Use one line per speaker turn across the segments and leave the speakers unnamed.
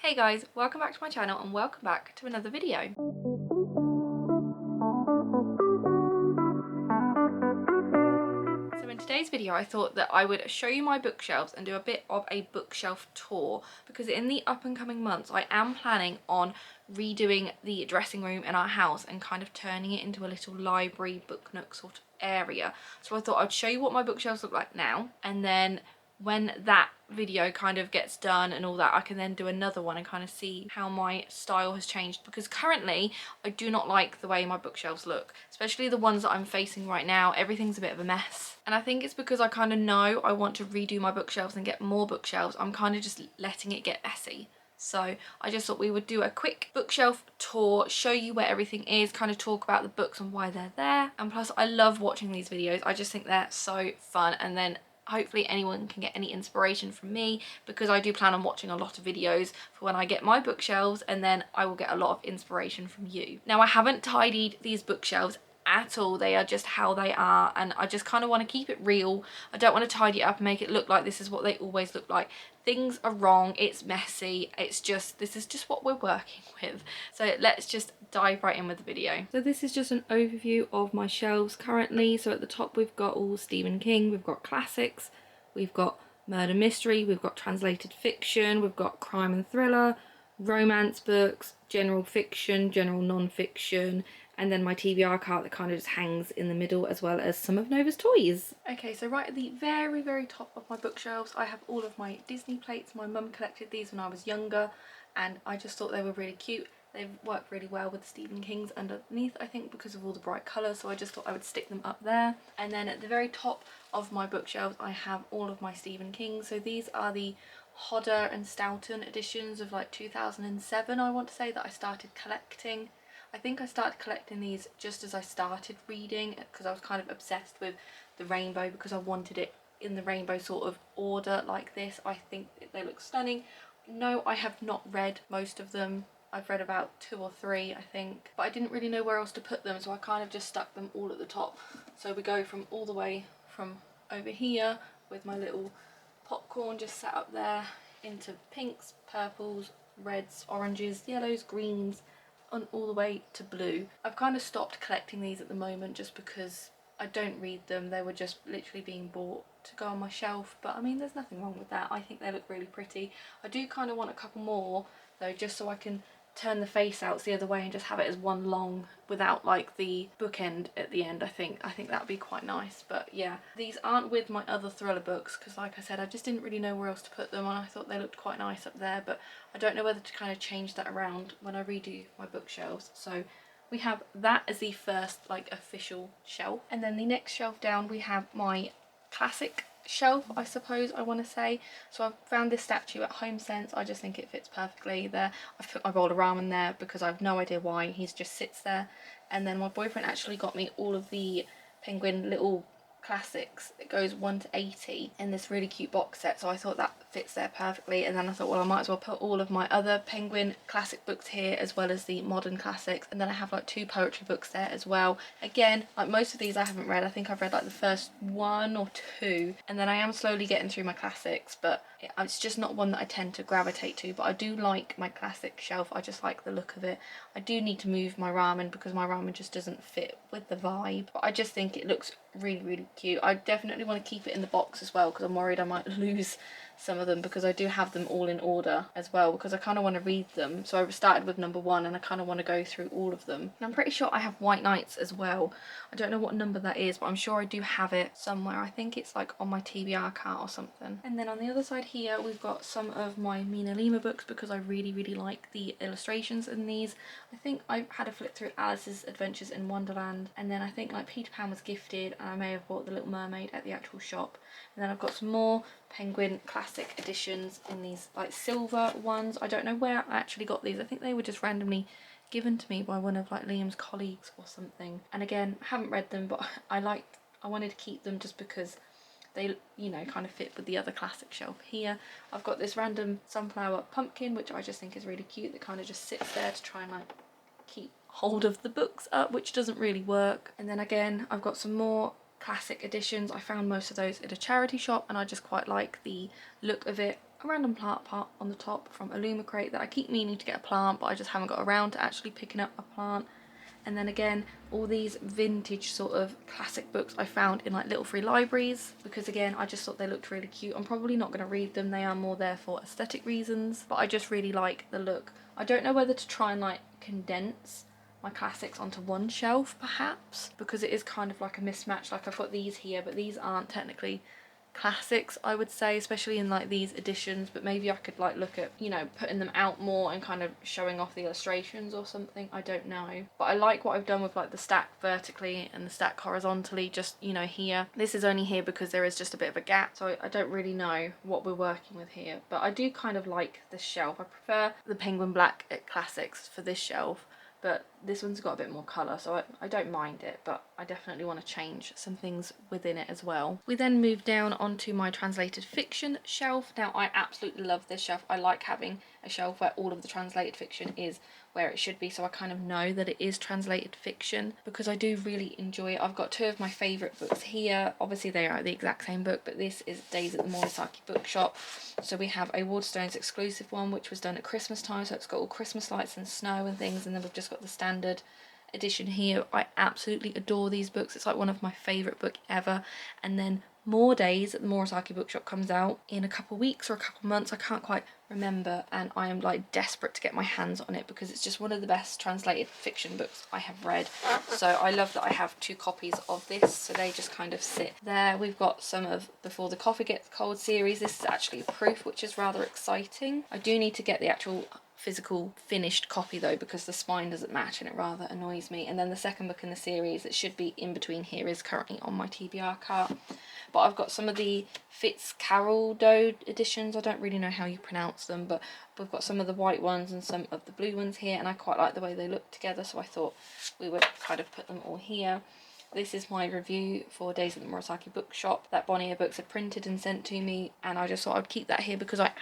Hey guys, welcome back to my channel and welcome back to another video. So in today's video I thought that I would show you my bookshelves and do a bit of a bookshelf tour, because in the up and coming months I am planning on redoing the dressing room in our house and kind of turning it into a little library book nook sort of area. So I thought I'd show you what my bookshelves look like now, and then when that video kind of gets done and all that, I can then do another one and kind of see how my style has changed, because currently I do not like the way my bookshelves look, especially the ones that I'm facing right now. Everything's a bit of a mess, and I think it's because I kind of know I want to redo my bookshelves and get more bookshelves. I'm kind of just letting it get messy. So I just thought we would do a quick bookshelf tour, show you where everything is, kind of talk about the books and why they're there. And plus I love watching these videos. I just think they're so fun, and then hopefully anyone can get any inspiration from me, because I do plan on watching a lot of videos for when I get my bookshelves, and then I will get a lot of inspiration from you. Now I haven't tidied these bookshelves at all. They are just how they are, and I just kind of want to keep it real. I don't want to tidy it up and make it look like this is what they always look like. Things are wrong, it's messy, it's just, this is just what we're working with. So let's just dive right in with the video. So this is just an overview of my shelves currently. So at the top we've got all Stephen King, we've got classics, we've got murder mystery, we've got translated fiction, we've got crime and thriller, romance books, general fiction, general non-fiction, and then my TBR cart that kind of just hangs in the middle, as well as some of Nova's toys. Okay, so right at the very top of my bookshelves I have all of my Disney plates. My mum collected these when I was younger and I just thought they were really cute. They work really well with Stephen King's underneath, I think, because of all the bright colours, so I just thought I would stick them up there. And then at the very top of my bookshelves I have all of my Stephen King. So these are the Hodder and Stoughton editions of like 2007, I want to say, that I started collecting. I think I started collecting these just as I started reading, because I was kind of obsessed with the rainbow, because I wanted it in the rainbow sort of order like this. I think they look stunning. No, I have not read most of them. I've read about 2 or 3, I think, but I didn't really know where else to put them, so I kind of just stuck them all at the top. So we go from all the way from over here with my little popcorn just sat up there, into pinks, purples, reds, oranges, yellows, greens, and all the way to blue. I've kind of stopped collecting these at the moment just because I don't read them. They were just literally being bought to go on my shelf, but I mean there's nothing wrong with that. I think they look really pretty. I do kind of want a couple more though, just so I can turn the face outs the other way and just have it as one long without like the bookend at the end. I think that would be quite nice. But yeah, these aren't with my other thriller books because, like I said, I just didn't really know where else to put them, and I thought they looked quite nice up there, but I don't know whether to kind of change that around when I redo my bookshelves. So we have that as the first like official shelf, and then the next shelf down we have my classic shelf, I suppose I want to say. So I've found this statue at Home Sense. I just think it fits perfectly there. I've put my bowl of ramen there because I have no idea why. He just sits there. And then my boyfriend actually got me all of the Penguin little classics. It goes 1 to 80 in this really cute box set, so I thought that fits there perfectly. And then I thought, well, I might as well put all of my other Penguin classic books here as well as the modern classics. And then I have like 2 poetry books there as well. Again, like most of these I haven't read. I think I've read like the first 1 or 2, and then I am slowly getting through my classics, but it's just not one that I tend to gravitate to. But I do like my classic shelf. I just like the look of it. I do need to move my ramen because my ramen just doesn't fit with the vibe, but I just think it looks really cute. I definitely want to keep it in the box as well because I'm worried I might lose some of them, because I do have them all in order as well, because I kind of want to read them. So I started with number 1 and I kind of want to go through all of them. And I'm pretty sure I have White Knights as well. I don't know what number that is, but I'm sure I do have it somewhere. I think it's like on my TBR cart or something. And then on the other side here we've got some of my Mina Lima books, because I really like the illustrations in these. I think I had a flip through Alice's Adventures in Wonderland, and then I think like Peter Pan was gifted, and I may have bought The Little Mermaid at the actual shop. And then I've got some more Penguin classic editions in these like silver ones. I don't know where I actually got these. I think they were just randomly given to me by one of like Liam's colleagues or something. And again, I haven't read them, but I wanted to keep them just because they, you know, kind of fit with the other classic shelf here. I've got this random sunflower pumpkin, which I just think is really cute, that kind of just sits there to try and like keep hold of the books up, which doesn't really work. And then again, I've got some more classic editions. I found most of those at a charity shop and I just quite like the look of it. a random plant pot on the top from Illumicrate that I keep meaning to get a plant, but I just haven't got around to actually picking up a plant. And then again, all these vintage sort of classic books I found in like little free libraries, because again, I just thought they looked really cute. I'm probably not going to read them, they are more there for aesthetic reasons, but I just really like the look. I don't know whether to try and like condense my classics onto one shelf perhaps, because it is kind of like a mismatch. Like I've got these here, but these aren't technically classics, I would say, especially in like these editions, but maybe I could like look at, you know, putting them out more and kind of showing off the illustrations or something. I don't know, but I like what I've done with like the stack vertically and the stack horizontally, just, you know, here. This is only here because there is just a bit of a gap, so I don't really know what we're working with here, but I do kind of like this shelf. I prefer the Penguin Black at Classics for this shelf, but this one's got a bit more colour, so I don't mind it, but I definitely want to change some things within it as well. We then move down onto my translated fiction shelf. Now I absolutely love this shelf. I like having a shelf where all of the translated fiction is where it should be, so I kind of know that it is translated fiction, because I do really enjoy it. I've got two of my favourite books here. Obviously they are the exact same book, but this is Days at the Murasaki Bookshop. So we have a Waterstones exclusive one, which was done at Christmas time, so it's got all Christmas lights and snow and things, and then we've just got the standard edition here. I absolutely adore these books. It's like one of my favourite book ever. And then More Days at the Murasaki Bookshop comes out in a couple of weeks or a couple of months, I can't quite remember, and I am like desperate to get my hands on it because it's just one of the best translated fiction books I have read. So I love that I have two copies of this, so they just kind of sit there. We've got some of Before the Coffee Gets Cold series. This is actually a proof, which is rather exciting. I do need to get the actual physical finished copy though, because the spine doesn't match and it rather annoys me. And then the second book in the series, it should be in between here, is currently on my TBR cart. But I've got some of the Fitzcarraldo editions. I don't really know how you pronounce them, but we've got some of the white ones and some of the blue ones here, and I quite like the way they look together, so I thought we would kind of put them all here. This is my review for Days at the Murasaki Bookshop that Bonnier Books had printed and sent to me, and I just thought I'd keep that here because I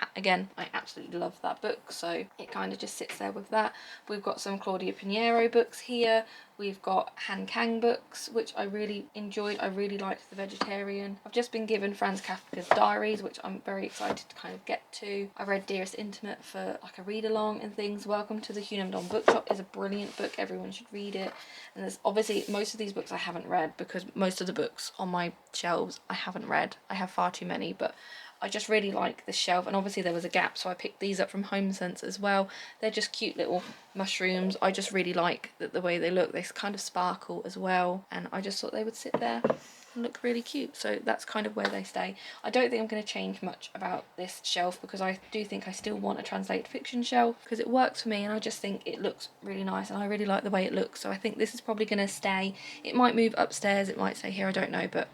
absolutely love that book, so it kind of just sits there with that. We've got some Claudia Pinheiro books here. We've got Han Kang books, which I really enjoyed. I really liked The Vegetarian. I've just been given Franz Kafka's Diaries, which I'm very excited to kind of get to. I read Dearest Intimate for like a read-along and things. Welcome to the Hunamdon Bookshop is a brilliant book. Everyone should read it. And there's obviously most of these books I haven't read because most of the books on my shelves I haven't read. I have far too many, but I just really like this shelf, and obviously there was a gap, so I picked these up from Home Sense as well. They're just cute little mushrooms. I just really like the way they look. They kind of sparkle as well, and I just thought they would sit there and look really cute, so that's kind of where they stay. I don't think I'm going to change much about this shelf because I do think I still want a translated fiction shelf because it works for me, and I just think it looks really nice and I really like the way it looks, so I think this is probably going to stay. It might move upstairs, it might stay here, I don't know, but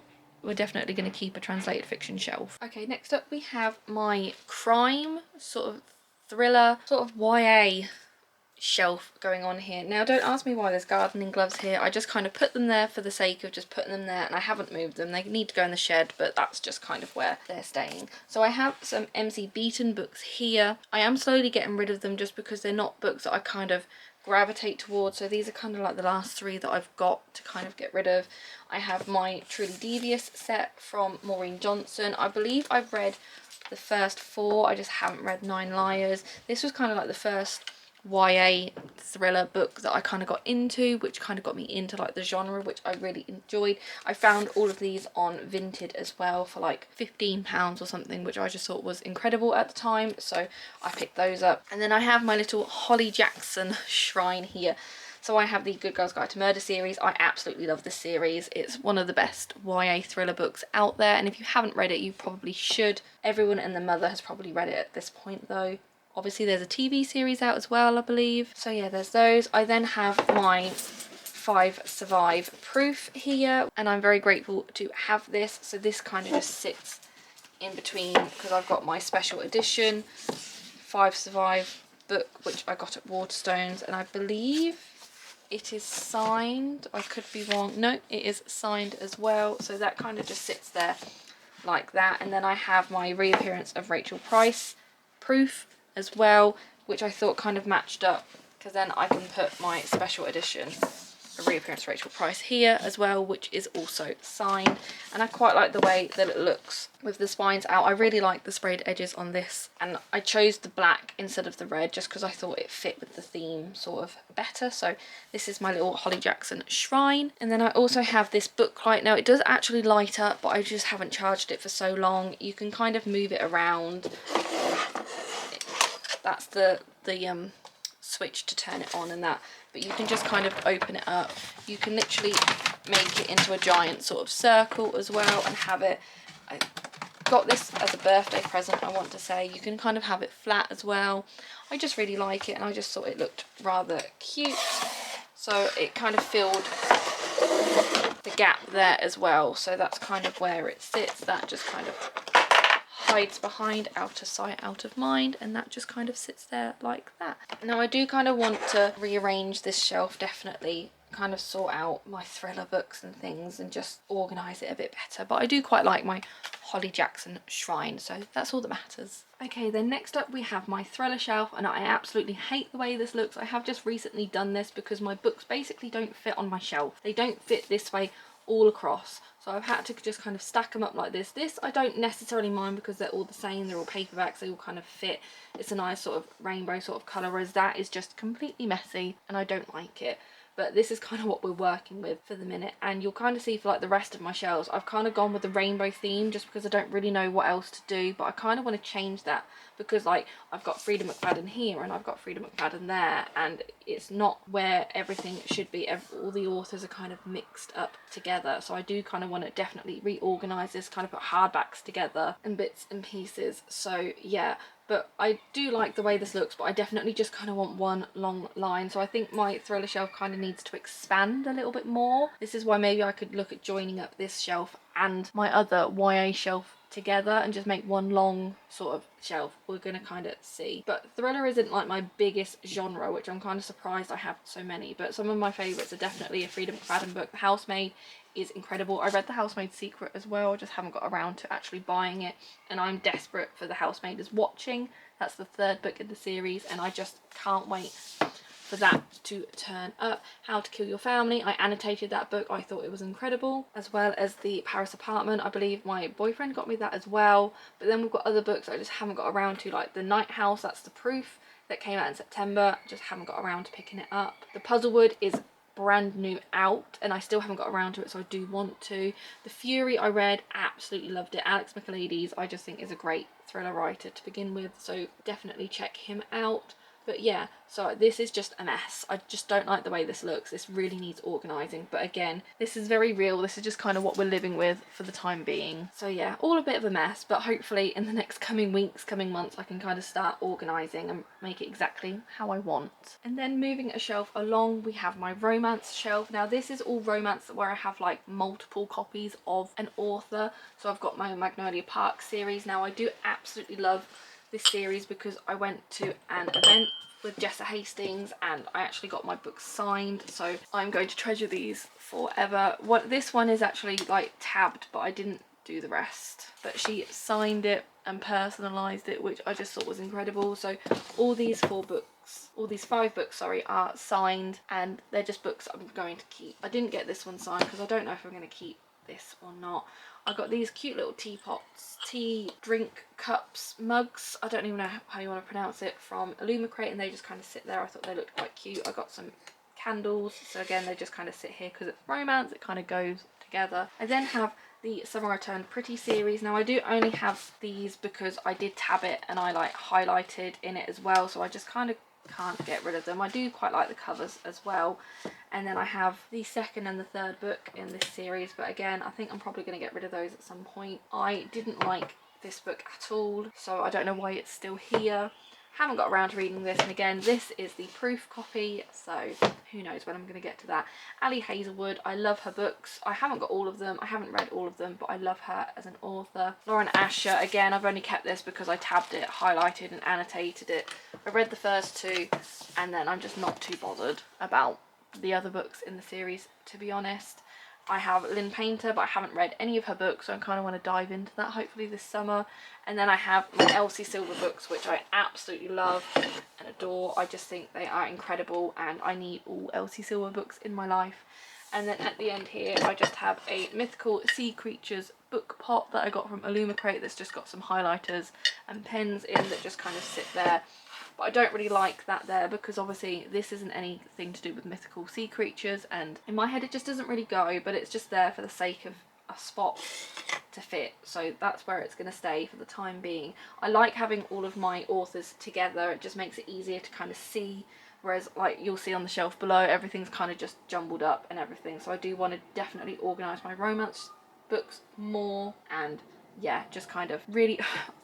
we're definitely going to keep a translated fiction shelf. Okay, next up we have my crime, sort of thriller, sort of YA shelf going on here. Now don't ask me why there's gardening gloves here. I just kind of put them there for the sake of just putting them there, and I haven't moved them. They need to go in the shed, but that's just kind of where they're staying. So I have some MC Beaton books here. I am slowly getting rid of them just because they're not books that I kind of gravitate towards, so these are kind of like the last three that I've got to kind of get rid of. I have my Truly Devious set from Maureen Johnson. I believe I've read the first four, I just haven't read Nine Liars. This was kind of like the first YA thriller book that I kind of got into, which kind of got me into like the genre, which I really enjoyed. I found all of these on Vinted as well for like £15 or something, which I just thought was incredible at the time, so I picked those up. And then I have my little Holly Jackson shrine here. So I have the Good Girls Guide to Murder series. I absolutely love this series. It's one of the best YA thriller books out there, and if you haven't read it, you probably should. Everyone and their mother has probably read it at this point though. Obviously there's a TV series out as well, I believe. So yeah, there's those. I then have my 5 Survive proof here, and I'm very grateful to have this. So this kind of just sits in between because I've got my special edition 5 Survive book, which I got at Waterstones, and I believe it is signed. I could be wrong. No, it is signed as well. So that kind of just sits there like that. And then I have my reappearance of Rachel Price proof as well, which I thought kind of matched up because then I can put my special edition a reappearance Rachel Price here as well, which is also signed, and I quite like the way that it looks with the spines out. I really like the sprayed edges on this, and I chose the black instead of the red just because I thought it fit with the theme sort of better. So this is my little Holly Jackson shrine. And then I also have this book light. Now it does actually light up, but I just haven't charged it for so long. You can kind of move it around. That's the switch to turn it on and that, but you can just kind of open it up. You can literally make it into a giant sort of circle as well and have it. I got this as a birthday present, I want to say. You can kind of have it flat as well. I just really like it, and I just thought it looked rather cute, so it kind of filled the gap there as well. So that's kind of where it sits. That just kind of hides behind, out of sight, out of mind, and that just kind of sits there like that. Now I do kind of want to rearrange this shelf, definitely kind of sort out my thriller books and things and just organise it a bit better, but I do quite like my Holly Jackson shrine, so that's all that matters. Okay, then next up we have my thriller shelf, and I absolutely hate the way this looks. I have just recently done this because my books basically don't fit on my shelf. They don't fit this way all across, so I've had to just kind of stack them up like this. This I don't necessarily mind because they're all the same, they're all paperbacks, they all kind of fit. It's a nice sort of rainbow sort of colour, whereas that is just completely messy and I don't like it. But this is kind of what we're working with for the minute, and you'll kind of see for like the rest of my shelves I've kind of gone with the rainbow theme just because I don't really know what else to do, but I kind of want to change that because like I've got Frida McFadden here and I've got Frida McFadden there, and it's not where everything should be. All the authors are kind of mixed up together, so I do kind of want to definitely reorganise this, kind of put hardbacks together and bits and pieces. So yeah, but I do like the way this looks, but I definitely just kind of want one long line. So I think my thriller shelf kind of needs to expand a little bit more. This is why maybe I could look at joining up this shelf and my other YA shelf together and just make one long sort of shelf. We're gonna kind of see. But thriller isn't like my biggest genre, which I'm kind of surprised I have so many, but some of my favourites are definitely a Frida McFadden book. The Housemaid is incredible. I read The Housemaid's Secret as well, I just haven't got around to actually buying it, and I'm desperate for The Housemaid is Watching. That's the third book in the series, and I just can't wait for that to turn up. How to Kill Your Family, I annotated that book, I thought it was incredible, as well as The Paris Apartment. I believe my boyfriend got me that as well, but then we've got other books I just haven't got around to, like The Night House, that's the proof that came out in September, just haven't got around to picking it up. The Puzzlewood is brand new out and I still haven't got around to it, so I do want to. The Fury I read, absolutely loved it. Alex Michaelides I just think is a great thriller writer to begin with, so definitely check him out. But yeah, so this is just a mess. I just don't like the way this looks. This really needs organising. But again, this is very real. This is just kind of what we're living with for the time being. So yeah, all a bit of a mess. But hopefully in the next coming weeks, coming months, I can kind of start organising and make it exactly how I want. And then moving a shelf along, we have my romance shelf. Now this is all romance where I have like multiple copies of an author. So I've got my Magnolia Park series. Now I do absolutely love this series because I went to an event with Jessa Hastings and I actually got my book signed, so I'm going to treasure these forever. This one is actually like tabbed, but I didn't do the rest, but she signed it and personalized it, which I just thought was incredible. So all these five books, sorry, are signed, and they're just books I'm going to keep. I didn't get this one signed because I don't know if I'm going to keep this or not. I got these cute little teapots, tea, drink, cups, mugs, I don't even know how you want to pronounce it, from Illumicrate, and they just kind of sit there. I thought they looked quite cute. I got some candles, so again they just kind of sit here because it's romance, it kind of goes together. I then have the Summer I Turned Pretty series. Now I do only have these because I did tab it and I like highlighted in it as well, so I just kind of can't get rid of them. I do quite like the covers as well. And then I have the second and the third book in this series, but again I think I'm probably going to get rid of those at some point. I didn't like this book at all, so I don't know why it's still here. Haven't got around to reading this, and again this is the proof copy, so who knows when I'm going to get to that. Ali Hazelwood, I love her books. I haven't got all of them, I haven't read all of them, but I love her as an author. Lauren Asher, again I've only kept this because I tabbed it, highlighted and annotated it. I read the first two and then I'm just not too bothered about the other books in the series, to be honest. I have Lynn Painter, but I haven't read any of her books, so I kind of want to dive into that hopefully this summer. And then I have my Elsie Silver books, which I absolutely love and adore. I just think they are incredible, and I need all Elsie Silver books in my life. And then at the end here, I just have a Mythical Sea Creatures book pot that I got from Illumicrate that's just got some highlighters and pens in that just kind of sit there. But I don't really like that there because obviously this isn't anything to do with mythical sea creatures, and in my head it just doesn't really go, but it's just there for the sake of a spot to fit, so that's where it's going to stay for the time being. I like having all of my authors together, it just makes it easier to kind of see, whereas like you'll see on the shelf below everything's kind of just jumbled up and everything. So I do want to definitely organise my romance books more, and yeah, just kind of really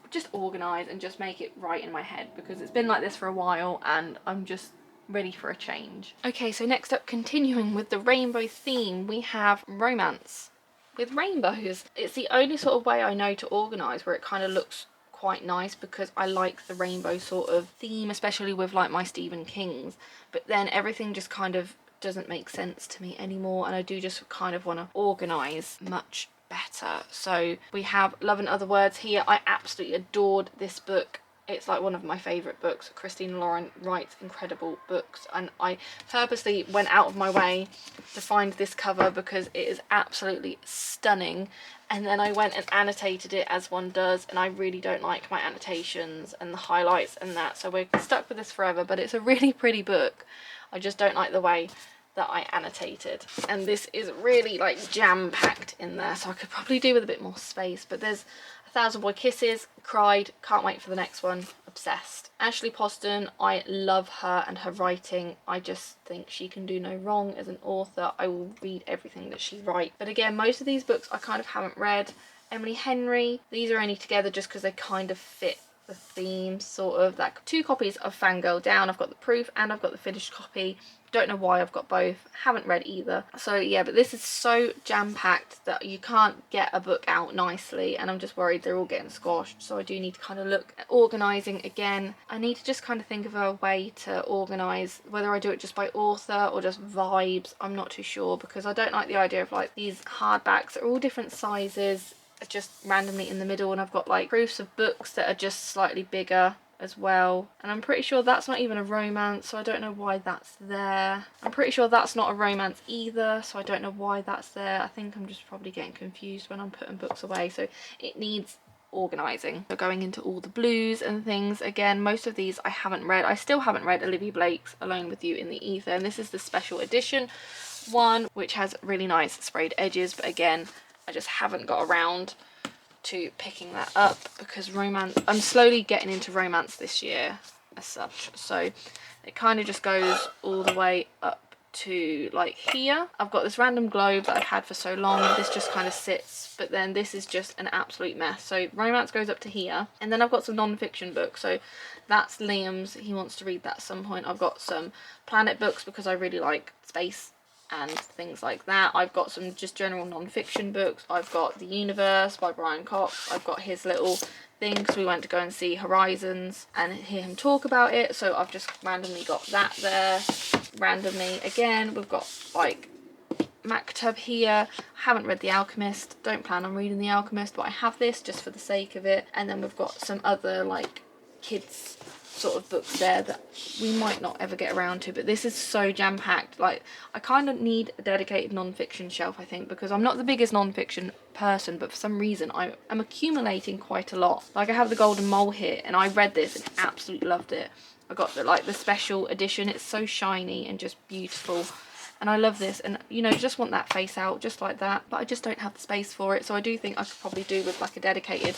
just organise and just make it right in my head, because it's been like this for a while and I'm just ready for a change. Okay, so next up, continuing with the rainbow theme, we have romance with rainbows. It's the only sort of way I know to organise where it kind of looks quite nice, because I like the rainbow sort of theme, especially with like my Stephen Kings, but then everything just kind of doesn't make sense to me anymore, and I do just kind of want to organise much better. So we have Love and Other Words here. I absolutely adored this book. It's like one of my favourite books. Christina Lauren writes incredible books, and I purposely went out of my way to find this cover because it is absolutely stunning, and then I went and annotated it as one does, and I really don't like my annotations and the highlights and that, so we're stuck with this forever. But it's a really pretty book, I just don't like the way that I annotated, and this is really like jam-packed in there, so I could probably do with a bit more space. But there's A Thousand Boy Kisses, cried, can't wait for the next one, obsessed. Ashley Poston, I love her and her writing. I just think she can do no wrong as an author. I will read everything that she writes. But again, most of these books I kind of haven't read. Emily Henry, these are only together just because they kind of fit the theme, sort of. That 2 copies of Fangirl Down. I've got the proof and I've got the finished copy. Don't know why I've got both, haven't read either. So yeah, but this is so jam-packed that you can't get a book out nicely, and I'm just worried they're all getting squashed. So I do need to kind of look at organising again. I need to just kind of think of a way to organise, whether I do it just by author or just vibes, I'm not too sure, because I don't like the idea of like these hardbacks that are all different sizes just randomly in the middle, and I've got like proofs of books that are just slightly bigger as well, and I'm pretty sure that's not even a romance, so I don't know why that's there. I'm pretty sure that's not a romance either, so I don't know why that's there. I think I'm just probably getting confused when I'm putting books away, so it needs organising. So going into all the blues and things, again, most of these I haven't read. I still haven't read Olivia Blake's Alone With You in the Ether, and this is the special edition one, which has really nice sprayed edges, but again, I just haven't got around to picking that up, because romance, I'm slowly getting into romance this year as such, so it kind of just goes all the way up to like here. I've got this random globe that I've had for so long, this just kind of sits, but then this is just an absolute mess. So romance goes up to here, and then I've got some non-fiction books, so that's Liam's, he wants to read that at some point. I've got some planet books because I really like space and things like that. I've got some just general non-fiction books. I've got The Universe by Brian Cox. I've got his little thing because we went to go and see Horizons and hear him talk about it, so I've just randomly got that there. Randomly again, we've got like Maktub here. I haven't read The Alchemist, don't plan on reading The Alchemist, but I have this just for the sake of it. And then we've got some other like kids sort of books there that we might not ever get around to, but this is so jam-packed. Like, I kind of need a dedicated non-fiction shelf, I think, because I'm not the biggest non-fiction person, but for some reason I'm accumulating quite a lot. Like, I have the Golden Mole here, and I read this and absolutely loved it. I got the special edition. It's so shiny and just beautiful, and I love this, and you know, just want that face out just like that, but I just don't have the space for it. So I do think I could probably do with like a dedicated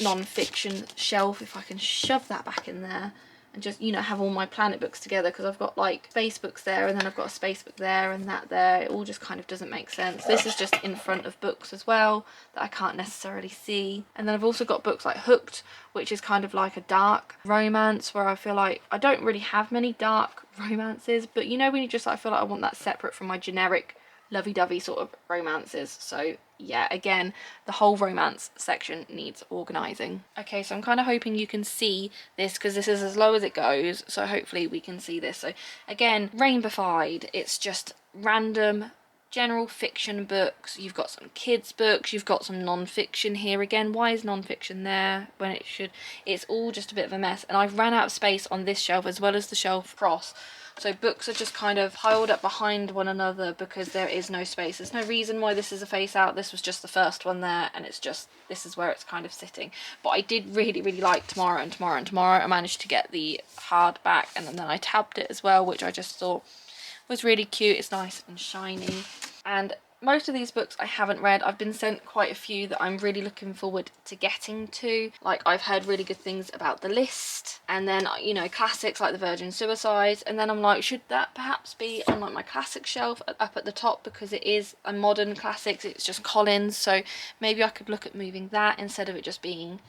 non-fiction shelf, if I can shove that back in there and just, you know, have all my planet books together, because I've got like space books there, and then I've got a space book there and that there. It all just kind of doesn't make sense. This is just in front of books as well that I can't necessarily see. And then I've also got books like Hooked, which is kind of like a dark romance, where I feel like I don't really have many dark romances, but you know, when you just, I feel like I want that separate from my generic lovey-dovey sort of romances. So yeah, again, the whole romance section needs organising. Okay, so I'm kind of hoping you can see this, because this is as low as it goes, so hopefully we can see this. So again, rainbowified, it's just random general fiction books, you've got some kids books, you've got some non-fiction here. Again, why is non-fiction there when it should? It's all just a bit of a mess, and I've ran out of space on this shelf as well as the shelf across. So books are just kind of piled up behind one another because there is no space. There's no reason why this is a face out. This was just the first one there, and it's just, this is where it's kind of sitting. But I did really like Tomorrow and Tomorrow and Tomorrow. I managed to get the hardback, and then I tabbed it as well, which I just thought was really cute. It's nice and shiny. And most of these books I haven't read. I've been sent quite a few that I'm really looking forward to getting to. Like, I've heard really good things about The List, and then, you know, classics like The Virgin Suicides, and then I'm like, should that perhaps be on like my classic shelf up at the top, because it is a modern classics, it's just Collins, so maybe I could look at moving that instead of it just being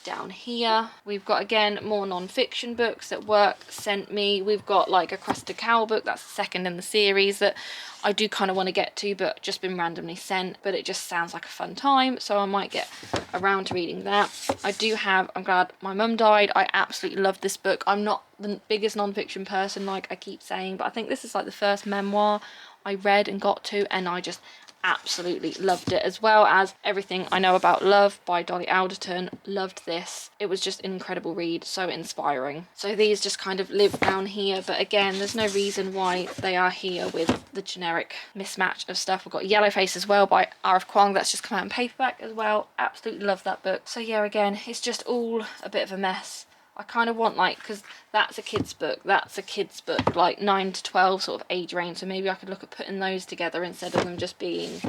down here. We've got, again, more non-fiction books that work sent me. We've got like a Cressida Cowell book, that's the second in the series, that I do kind of want to get to, but just been randomly sent, but it just sounds like a fun time, so I might get around to reading that. I do have I'm Glad My Mum Died. I absolutely love this book. I'm not the biggest non-fiction person, like I keep saying, but I think this is like the first memoir I read and got to, and I just absolutely loved it, as well as Everything I Know About Love by Dolly Alderton. Loved this. It was just an incredible read, so inspiring. So these just kind of live down here, but again, there's no reason why they are here with the generic mismatch of stuff. We've got Yellowface as well by R.F. Kuang, that's just come out in paperback as well. Absolutely love that book. So yeah, again, it's just all a bit of a mess. I kind of want, like, because that's a kid's book, that's a kid's book, like 9 to 12 sort of age range, so maybe I could look at putting those together instead of them just being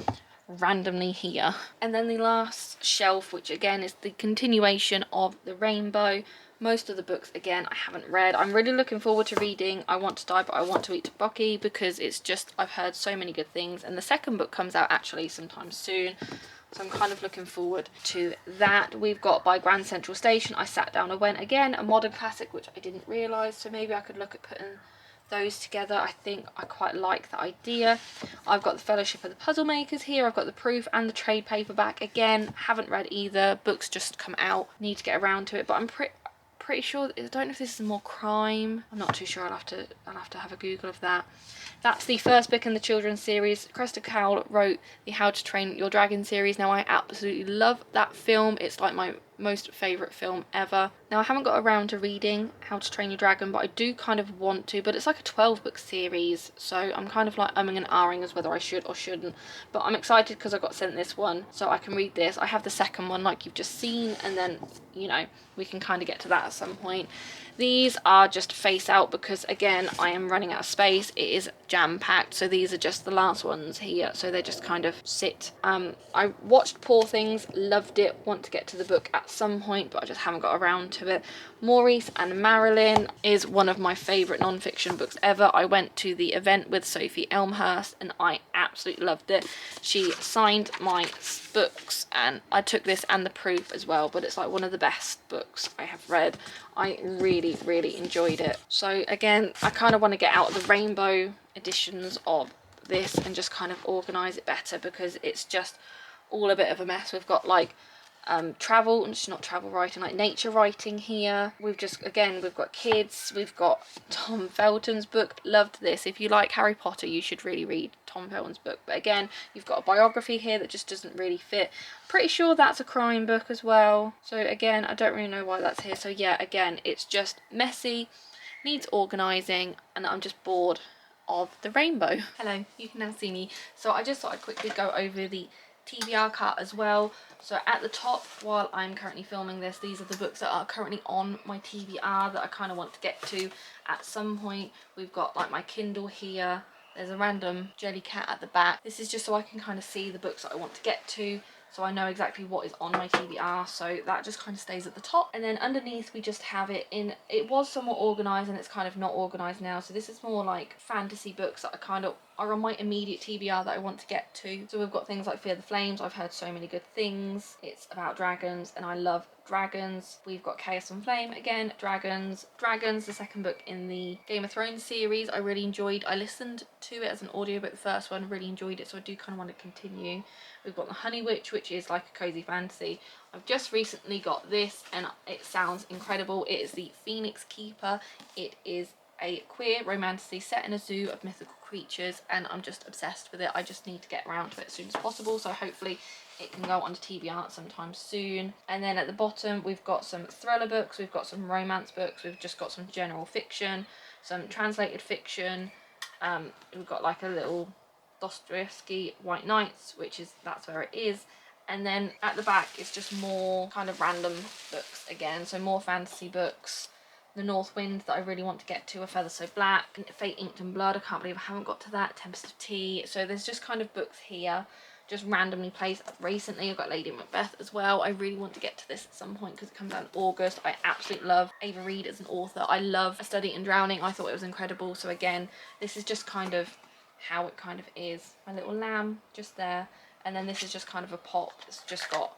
randomly here. And then the last shelf, which again is the continuation of the Rainbow. Most of the books, again, I haven't read. I'm really looking forward to reading I Want to Die But I Want to Eat Tteokbokki, because it's just, I've heard so many good things, and the second book comes out actually sometime soon. So I'm kind of looking forward to that. We've got By Grand Central Station, I Sat Down and Went, again, a modern classic, which I didn't realise, so maybe I could look at putting those together. I think I quite like the idea. I've got The Fellowship of the Puzzle Makers here. I've got the proof and the trade paperback. Again, haven't read either. Books just come out. Need to get around to it, but I'm pretty sure, I don't know if this is more crime. I'm not too sure. I'll have to have a Google of that. That's the first book in the children's series. Cressida Cowell wrote the How to Train Your Dragon series. Now, I absolutely love that film. It's like my most favourite film ever. Now, I haven't got around to reading How to Train Your Dragon, but I do kind of want to. But it's like a 12-book series, so I'm kind of like umming and ahhing as whether I should or shouldn't. But I'm excited because I got sent this one, so I can read this. I have the second one like you've just seen, and then, you know, we can kind of get to that at some point. These are just face out because, again, I am running out of space. It is jam-packed, so these are just the last ones here, so they just kind of sit. I watched Poor Things, loved it, want to get to the book at some point, but I just haven't got around to it. Maurice and Marilyn is one of my favourite non-fiction books ever. I went to the event with Sophie Elmhurst and I absolutely loved it. She signed my books, and I took this and the proof as well, but it's like one of the best books I have read. I really enjoyed it. So again, I kind of want to get out the rainbow editions of this and just kind of organise it better, because it's just all a bit of a mess. We've got like travel, and it's not travel writing, like nature writing here. We've got kids, we've got Tom Felton's book. Loved this. If you like Harry Potter, you should really read Tom Felton's book. But again, you've got a biography here that just doesn't really fit. Pretty sure that's a crime book as well. So again, I don't really know why that's here. So yeah, again, it's just messy, needs organising, and I'm just bored of the rainbow. Hello, you can now see me. So I just thought I'd quickly go over the TBR cart as well. So at the top, while I'm currently filming this, these are the books that are currently on my TBR that I kind of want to get to at some point. We've got like my Kindle here. There's a random jelly cat at the back. This is just so I can kind of see the books that I want to get to, so I know exactly what is on my TBR, so that just kind of stays at the top. And then underneath we just have it in, it was somewhat organised and it's kind of not organised now, so this is more like fantasy books that are on my immediate TBR that I want to get to. So we've got things like Fear the Flames. I've heard so many good things. It's about dragons and I love dragons. We've got Chaos and Flame, again, dragons, the second book in the Game of Thrones series. I really enjoyed. I listened to it as an audiobook, the first one, really enjoyed it, so I do kind of want to continue. We've got The Honey Witch, which is like a cozy fantasy. I've just recently got this and it sounds incredible. It is The Phoenix Keeper. It is a queer romantasy set in a zoo of mythical creatures and I'm just obsessed with it. I just need to get around to it as soon as possible, so hopefully it can go onto TBR sometime soon. And then at the bottom we've got some thriller books, we've got some romance books, we've just got some general fiction, some translated fiction. We've got like a little Dostoevsky White Knights, that's where it is. And then at the back it's just more kind of random books again, so more fantasy books. The North Wind that I really want to get to, A Feather So Black, Fate Inked and Blood, I can't believe I haven't got to that, Tempest of Tea. So there's just kind of books here just randomly placed. Recently I've got Lady Macbeth as well. I really want to get to this at some point because it comes out in August. I absolutely love Ava Reid as an author. I love A Study in Drowning. I thought it was incredible. So again, this is just kind of how it kind of is. My little lamb just there. And then this is just kind of a pot. It's just got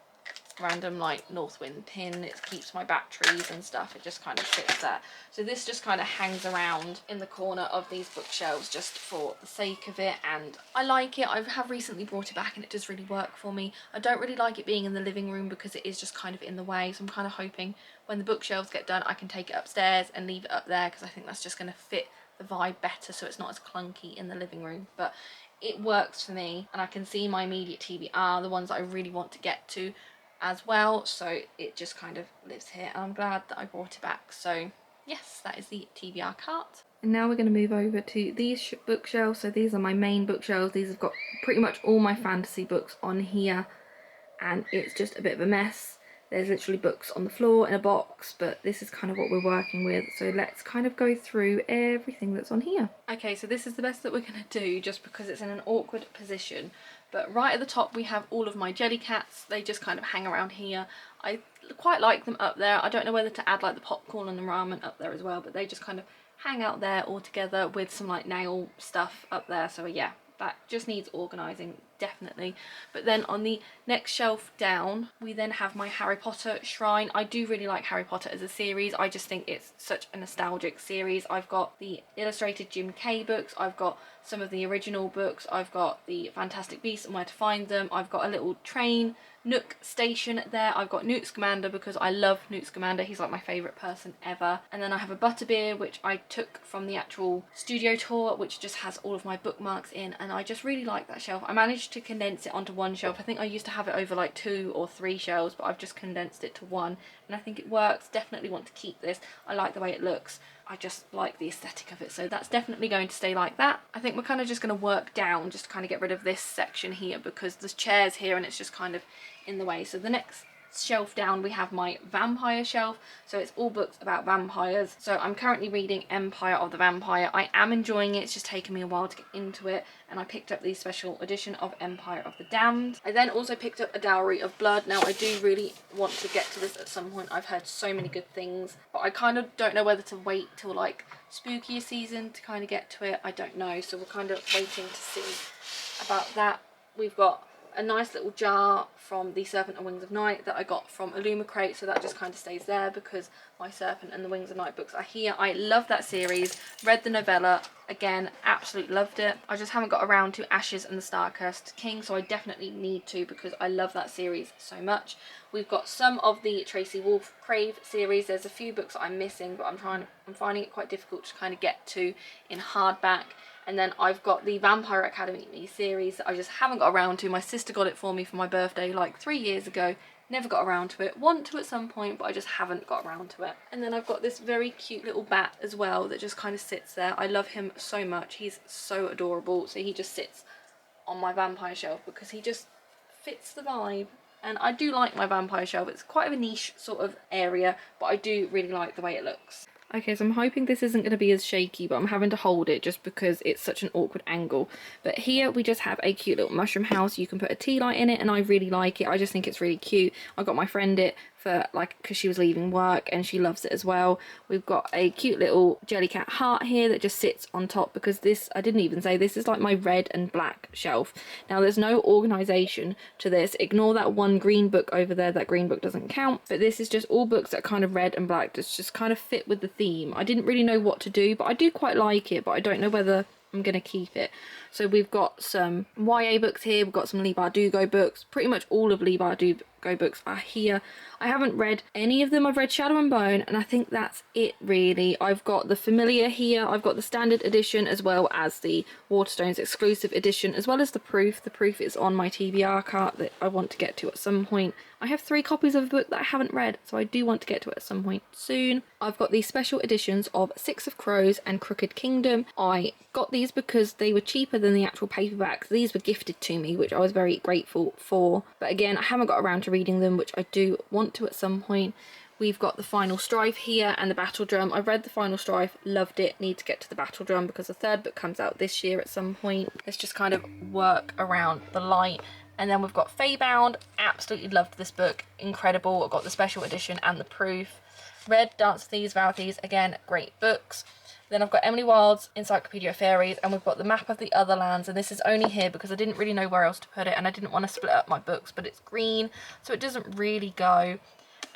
random like North Wind pin. It keeps my batteries and stuff. It just kind of sits there. So this just kind of hangs around in the corner of these bookshelves just for the sake of it, and I like it. I have recently brought it back and it does really work for me. I don't really like it being in the living room because it is just kind of in the way, so I'm kind of hoping when the bookshelves get done I can take it upstairs and leave it up there because I think that's just going to fit the vibe better so it's not as clunky in the living room. But it works for me and I can see my immediate TBR, the ones that I really want to get to as well, so it just kind of lives here and I'm glad that I brought it back. So yes, that is the TBR cart. And now we're going to move over to these bookshelves. So these are my main bookshelves. These have got pretty much all my fantasy books on here and it's just a bit of a mess. There's literally books on the floor in a box, but this is kind of what we're working with. So let's kind of go through everything that's on here. Okay, so this is the best that we're going to do just because it's in an awkward position. But right at the top we have all of my jelly cats. They just kind of hang around here. I quite like them up there. I don't know whether to add like the popcorn and the ramen up there as well, but they just kind of hang out there all together with some like nail stuff up there. So yeah, that just needs organising, definitely. But then on the next shelf down, we then have my Harry Potter shrine. I do really like Harry Potter as a series. I just think it's such a nostalgic series. I've got the illustrated Jim Kay books, I've got some of the original books, I've got the Fantastic Beasts and Where to Find Them, I've got a little train Nook station there, I've got Newt Scamander because I love Newt Scamander, he's like my favourite person ever. And then I have a Butterbeer which I took from the actual studio tour, which just has all of my bookmarks in, and I just really like that shelf. I managed to condense it onto one shelf. I think I used to have it over like 2 or 3 shelves, but I've just condensed it to one and I think it works. Definitely want to keep this. I like the way it looks. I just like the aesthetic of it, so that's definitely going to stay like that. I think we're kind of just going to work down just to kind of get rid of this section here because there's chairs here and it's just kind of in the way. So the next shelf down we have my vampire shelf, so it's all books about vampires. So I'm currently reading Empire of the Vampire. I am enjoying it, it's just taken me a while to get into it, and I picked up the special edition of Empire of the Damned. I then also picked up A Dowry of Blood. Now I do really want to get to this at some point. I've heard so many good things, but I kind of don't know whether to wait till like spookier season to kind of get to it. I don't know, so we're kind of waiting to see about that. We've got a nice little jar from the Serpent and Wings of Night that I got from Illumicrate, so that just kind of stays there because my Serpent and the Wings of Night books are here. I love that series, read the novella, again, absolutely loved it. I just haven't got around to Ashes and the Star-Cursed King, so I definitely need to because I love that series so much. We've got some of the Tracy Wolf Crave series. There's a few books that I'm missing, but I'm finding it quite difficult to kind of get to in hardback. And then I've got the Vampire Academy series that I just haven't got around to. My sister got it for me for my birthday like 3 years ago. Never got around to it. Want to at some point, but I just haven't got around to it. And then I've got this very cute little bat as well that just kind of sits there. I love him so much. He's so adorable. So he just sits on my vampire shelf because he just fits the vibe. And I do like my vampire shelf. It's quite of a niche sort of area, but I do really like the way it looks. Okay, so I'm hoping this isn't going to be as shaky, but I'm having to hold it just because it's such an awkward angle. But here we just have a cute little mushroom house. You can put a tea light in it and I really like it. I just think it's really cute. I got my friend it for like because she was leaving work and she loves it as well. We've got a cute little Jellycat heart here that just sits on top because this, I didn't even say, this is like my red and black shelf. Now there's no organisation to this. Ignore that one green book over there. That green book doesn't count. But this is just all books that are kind of red and black. That's just kind of fit with the theme. I didn't really know what to do, but I do quite like it, but I don't know whether I'm going to keep it. So we've got some YA books here, we've got some Leigh Bardugo books, pretty much all of Leigh Bardugo go books are here. I haven't read any of them. I've read Shadow and Bone, and I think that's it really. I've got the Familiar here, I've got the standard edition as well as the Waterstones exclusive edition, as well as the proof. The proof is on my TBR cart that I want to get to at some point. I have 3 copies of a book that I haven't read, so I do want to get to it at some point soon. I've got these special editions of Six of Crows and Crooked Kingdom. I got these because they were cheaper than the actual paperbacks. These were gifted to me, which I was very grateful for. But again, I haven't got around to reading them, which I do want to at some point. We've got the Final Strife here and the Battle Drum. I've read the Final Strife, loved it, need to get to the Battle Drum because the 3rd book comes out this year at some point. Let's just kind of work around the light. And then we've got Feybound, absolutely loved this book, incredible. I've got the special edition and the proof. Read Dance of Thieves, Vow of Thieves, again, great books. Then I've got Emily Wilde's Encyclopedia of Fairies, and we've got the Map of the Other Lands, and this is only here because I didn't really know where else to put it, and I didn't want to split up my books, but it's green, so it doesn't really go.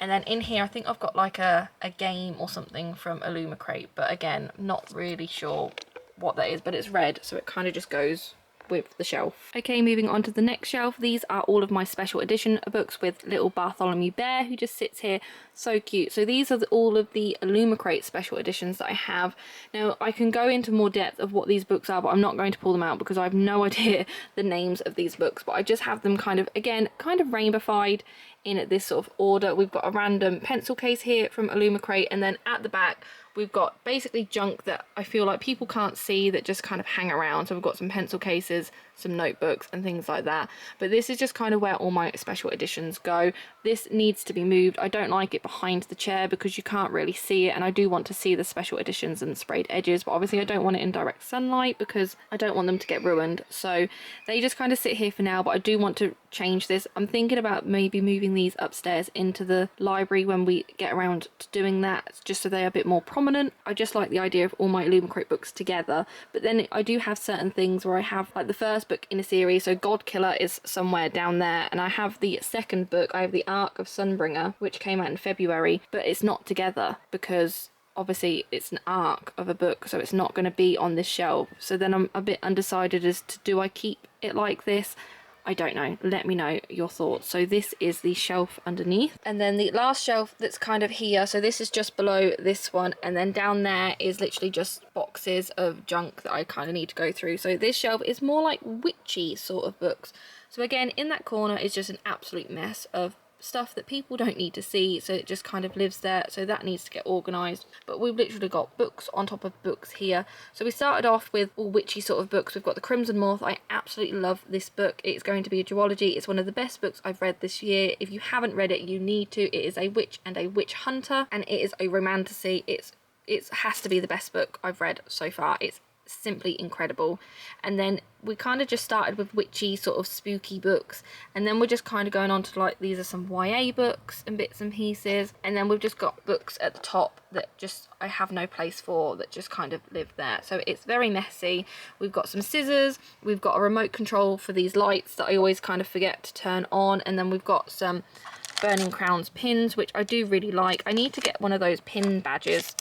And then in here, I think I've got like a game or something from Illumicrate, but again, not really sure what that is, but it's red, so it kind of just goes with the shelf. Okay, moving on to the next shelf. These are all of my special edition books with little Bartholomew Bear who just sits here, so cute. So these are all of the Illumicrate special editions that I have. Now I can go into more depth of what these books are, but I'm not going to pull them out because I have no idea the names of these books, but I just have them kind of, again, kind of rainbowified in this sort of order. We've got a random pencil case here from Illumicrate, and then at the back we've got basically junk that I feel like people can't see that just kind of hang around. So we've got some pencil cases, some notebooks and things like that. But this is just kind of where all my special editions go. This needs to be moved. I don't like it behind the chair because you can't really see it, and I do want to see the special editions and sprayed edges, but obviously I don't want it in direct sunlight because I don't want them to get ruined. So they just kind of sit here for now, but I do want to change this. I'm thinking about maybe moving these upstairs into the library when we get around to doing that, just so they're a bit more prominent. I just like the idea of all my Illumicrate books together, but then I do have certain things where I have like the first book in a series, so God Killer is somewhere down there, and I have the 2nd book, I have the Ark of Sunbringer, which came out in February, but it's not together because obviously it's an arc of a book, so it's not going to be on this shelf. So then I'm a bit undecided as to, do I keep it like this? I don't know. Let me know your thoughts. So this is the shelf underneath. And then the last shelf that's kind of here, so this is just below this one, and then down there is literally just boxes of junk that I kind of need to go through. So this shelf is more like witchy sort of books. So again, in that corner is just an absolute mess of stuff that people don't need to see, so it just kind of lives there, so that needs to get organised. But we've literally got books on top of books here. So we started off with all witchy sort of books. We've got the Crimson Moth. I absolutely love this book. It's going to be a duology. It's one of the best books I've read this year. If you haven't read it, you need to. It is a witch and a witch hunter, and it is a romantasy. It has to be the best book I've read so far. It's simply incredible. And then we kind of just started with witchy sort of spooky books, and then we're just kind of going on to like, these are some YA books and bits and pieces, and then we've just got books at the top that just I have no place for, that just kind of live there. So it's very messy. We've got some scissors, we've got a remote control for these lights that I always kind of forget to turn on, and then we've got some Burning Crowns pins, which I do really like. I need to get one of those pin badges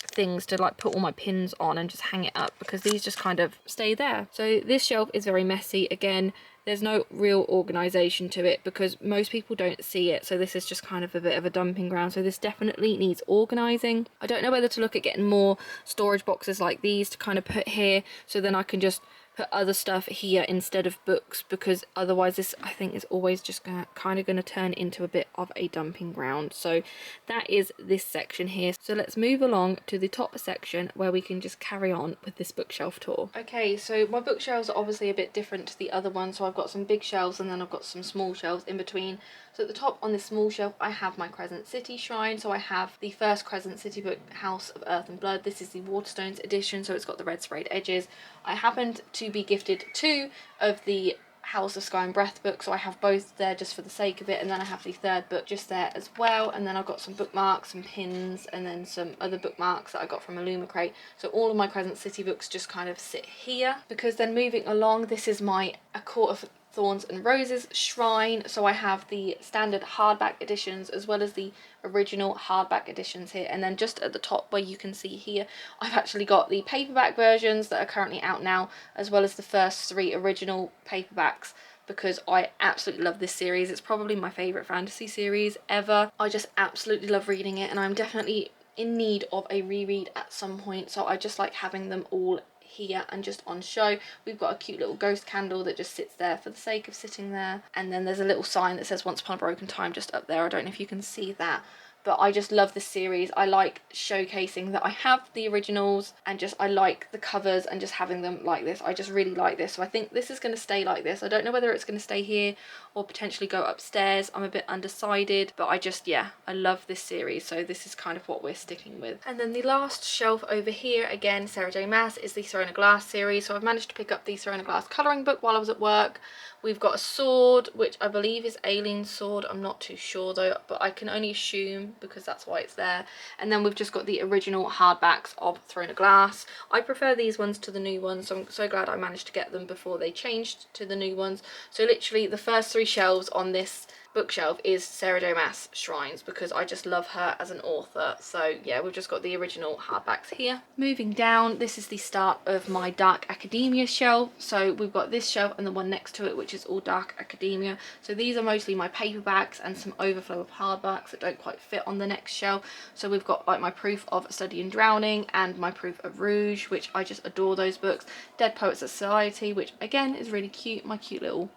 things to like put all my pins on and just hang it up, because these just kind of stay there. So this shelf is very messy. Again, there's no real organisation to it because most people don't see it, so this is just kind of a bit of a dumping ground. So this definitely needs organising. I don't know whether to look at getting more storage boxes like these to kind of put here, so then I can just put other stuff here instead of books, because otherwise this I think is always just kind of going to turn into a bit of a dumping ground. So that is this section here. So let's move along to the top section where we can just carry on with this bookshelf tour. Okay, so my bookshelves are obviously a bit different to the other ones. So I've got some big shelves and then I've got some small shelves in between. So at the top on this small shelf I have my Crescent City shrine. So I have the first Crescent City book, House of Earth and Blood. This is the Waterstones edition, so it's got the red sprayed edges. I happened to be gifted 2 of the House of Sky and Breath books, so I have both there just for the sake of it, and then I have the 3rd book just there as well, and then I've got some bookmarks, some pins, and then some other bookmarks that I got from Illumicrate. So all of my Crescent City books just kind of sit here, because then moving along, this is my A Court of Thorns and Roses shrine. So I have the standard hardback editions as well as the original hardback editions here, and then just at the top where you can see here I've actually got the paperback versions that are currently out now, as well as the first 3 original paperbacks because I absolutely love this series. It's probably my favourite fantasy series ever. I just absolutely love reading it, and I'm definitely in need of a reread at some point, so I just like having them all here and just on show. We've got a cute little ghost candle that just sits there for the sake of sitting there, and then there's a little sign that says Once Upon a Broken Time just up there. I don't know if you can see that, but I just love this series. I like showcasing that I have the originals, and just I like the covers and just having them like this. I just really like this, so I think this is going to stay like this. I don't know whether it's going to stay here or potentially go upstairs. I'm a bit undecided, but I just, yeah, I love this series, so this is kind of what we're sticking with. And then the last shelf over here, again, Sarah J Maas, is the Throne of Glass series. So I've managed to pick up the Throne of Glass colouring book while I was at work. We've got a sword, which I believe is Aileen's sword. I'm not too sure though, but I can only assume because that's why it's there. And then we've just got the original hardbacks of Throne of Glass. I prefer these ones to the new ones, so I'm so glad I managed to get them before they changed to the new ones. So literally the first 3 shelves on this bookshelf is Sarah J Maas Shrines, because I just love her as an author. So yeah, we've just got the original hardbacks here. Moving down, this is the start of my Dark Academia shelf. So we've got this shelf and the one next to it, which is all Dark Academia. So these are mostly my paperbacks and some overflow of hardbacks that don't quite fit on the next shelf. So we've got like my proof of Study in Drowning and my proof of Rouge, which I just adore those books. Dead Poets Society, which again is really cute. My cute little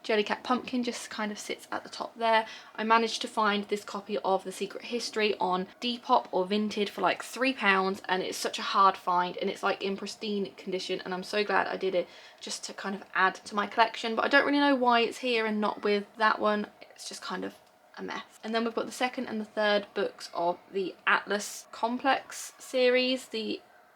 Jellycat pumpkin just kind of sits at the top there. I managed to find this copy of The Secret History on Depop or Vinted for like £3, and it's such a hard find, and it's like in pristine condition, and I'm so glad I did it just to kind of add to my collection. But I don't really know why it's here and not with that one. It's just kind of a mess. And then we've got the second and the third books of the Atlas Complex series.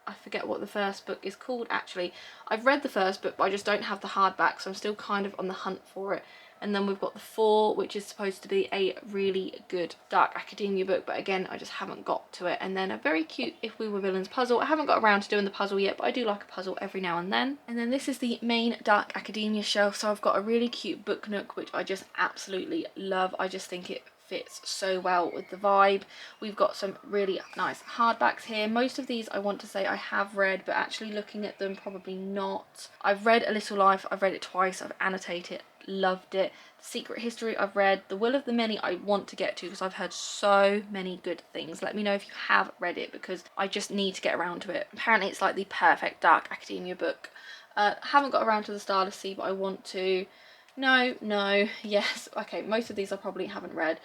I forget what the first book is called actually. I've read the first book, but I just don't have the hardback, so I'm still kind of on the hunt for it. And then we've got the 4, which is supposed to be a really good Dark Academia book, but again, I just haven't got to it. And then a very cute If We Were Villains puzzle. I haven't got around to doing the puzzle yet, but I do like a puzzle every now and then. And then this is the main Dark Academia shelf. So I've got a really cute book nook, which I just absolutely love. I just think it fits so well with the vibe. We've got some really nice hardbacks here. Most of these I want to say I have read, but actually looking at them, probably not. I've read A Little Life, I've read it twice, I've annotated, loved it. The Secret History I've read. The Will of the Many I want to get to because I've heard so many good things. Let me know if you have read it, because I just need to get around to it. Apparently it's like the perfect Dark Academia book. Haven't got around to the Starless Sea, but I want to. No, yes. Okay, most of these I probably haven't read,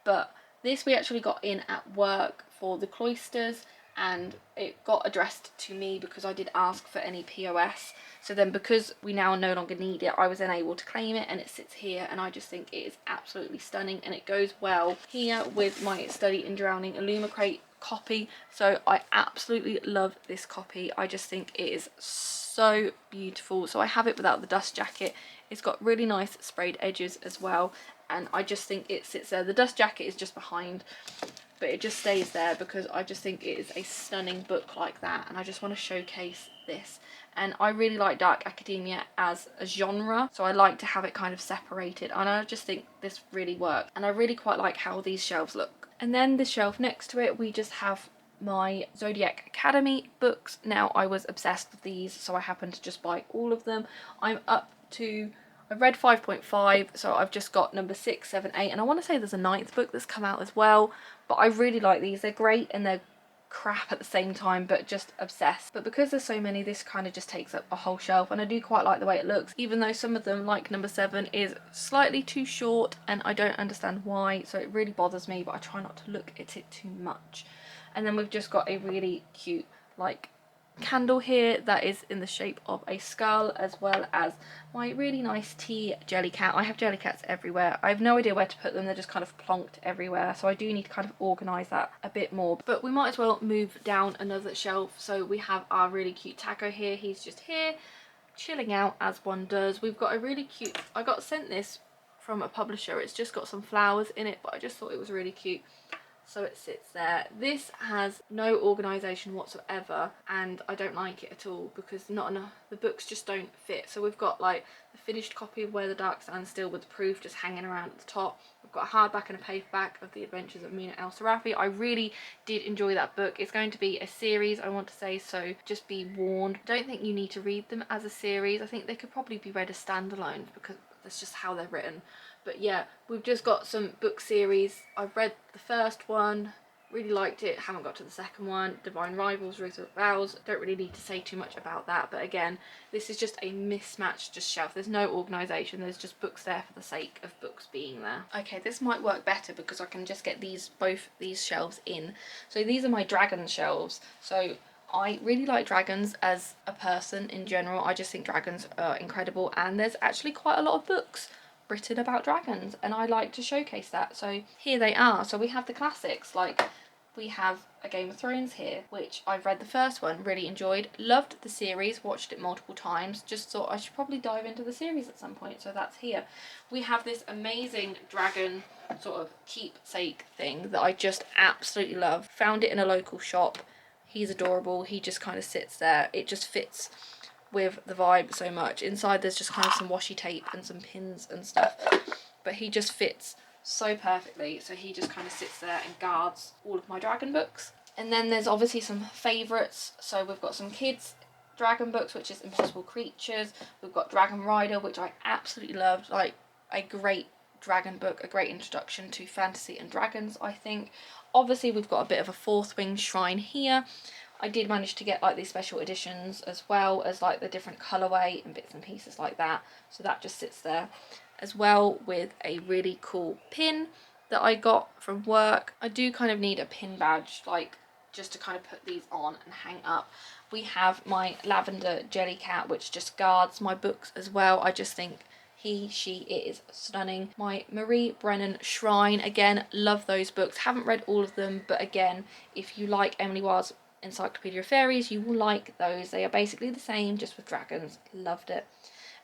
but this we actually got in at work for the Cloisters, and it got addressed to me because I did ask for any POS. So then because we now no longer need it, I was then able to claim it, and it sits here, and I just think it is absolutely stunning, and it goes well here with my Study in Drowning Illumicrate copy. So I absolutely love this copy. I just think it is so beautiful. So I have it without the dust jacket. It's got really nice sprayed edges as well, and I just think it sits there. The dust jacket is just behind, but it just stays there because I just think it is a stunning book like that, and I just want to showcase this. And I really like Dark Academia as a genre, so I like to have it kind of separated, and I just think this really works, and I really quite like how these shelves look. And then the shelf next to it, we just have my Zodiac Academy books. Now I was obsessed with these, so I happened to just buy all of them. I'm up to, I've read 5.5, so I've just got number 6, 7, 8, and I want to say there's a 9th book that's come out as well. But I really like these. They're great and they're crap at the same time, but just obsessed. But because there's so many, this kind of just takes up a whole shelf, and I do quite like the way it looks, even though some of them, like number 7, is slightly too short, and I don't understand why, so it really bothers me, but I try not to look at it too much. And then we've just got a really cute like candle here that is in the shape of a skull, as well as my really nice tea Jellycat. I have Jellycats everywhere. I have no idea where to put them. They're just kind of plonked everywhere, so I do need to kind of organise that a bit more. But we might as well move down another shelf. So we have our really cute taco here. He's just here chilling out as one does. We've got a really cute, I got sent this from a publisher. It's just got some flowers in it, but I just thought it was really cute, so it sits there. This has no organisation whatsoever, and I don't like it at all because not enough, the books just don't fit. So we've got like the finished copy of Where the Dark Stands Still with the proof just hanging around at the top. We've got a hardback and a paperback of The Adventures of Mina El Sarafi. I really did enjoy that book. It's going to be a series, I want to say, so just be warned. I don't think you need to read them as a series. I think they could probably be read as standalone because That's just how they're written. But yeah, we've just got some book series. I've read the first one, really liked it, haven't got to the second one. Divine Rivals, Rose of Vows, don't really need to say too much about that, but again, this is just a mismatched just shelf. There's no organisation, there's just books there for the sake of books being there. Okay, this might work better because I can just get both these shelves in. So these are my dragon shelves. So I really like dragons as a person in general. I just think dragons are incredible, and there's actually quite a lot of books written about dragons, and I like to showcase that. So here they are. So we have the classics, like we have a Game of Thrones here, which I've read the first one, really enjoyed, loved the series, watched it multiple times, just thought I should probably dive into the series at some point, so that's here. We have this amazing dragon sort of keepsake thing that I just absolutely love. Found it in a local shop. He's adorable. He just kind of sits there. It just fits with the vibe so much. Inside there's just kind of some washi tape and some pins and stuff, but he just fits so perfectly. So he just kind of sits there and guards all of my dragon books. And then there's obviously some favourites. So we've got some kids dragon books, which is Impossible Creatures. We've got Dragon Rider, which I absolutely loved, like a great dragon book, a great introduction to fantasy and dragons, I think. Obviously we've got a bit of a Fourth Wing Shrine here. I did manage to get like these special editions as well as like the different colourway and bits and pieces like that. So that just sits there, as well with a really cool pin that I got from work. I do kind of need a pin badge, like just to kind of put these on and hang up. We have my lavender jelly cat, which just guards my books as well. I just think she is stunning. My Marie Brennan Shrine, again, love those books. Haven't read all of them, but again, if you like Emily Wild's Encyclopedia of Fairies, you will like those. They are basically the same, just with dragons. Loved it.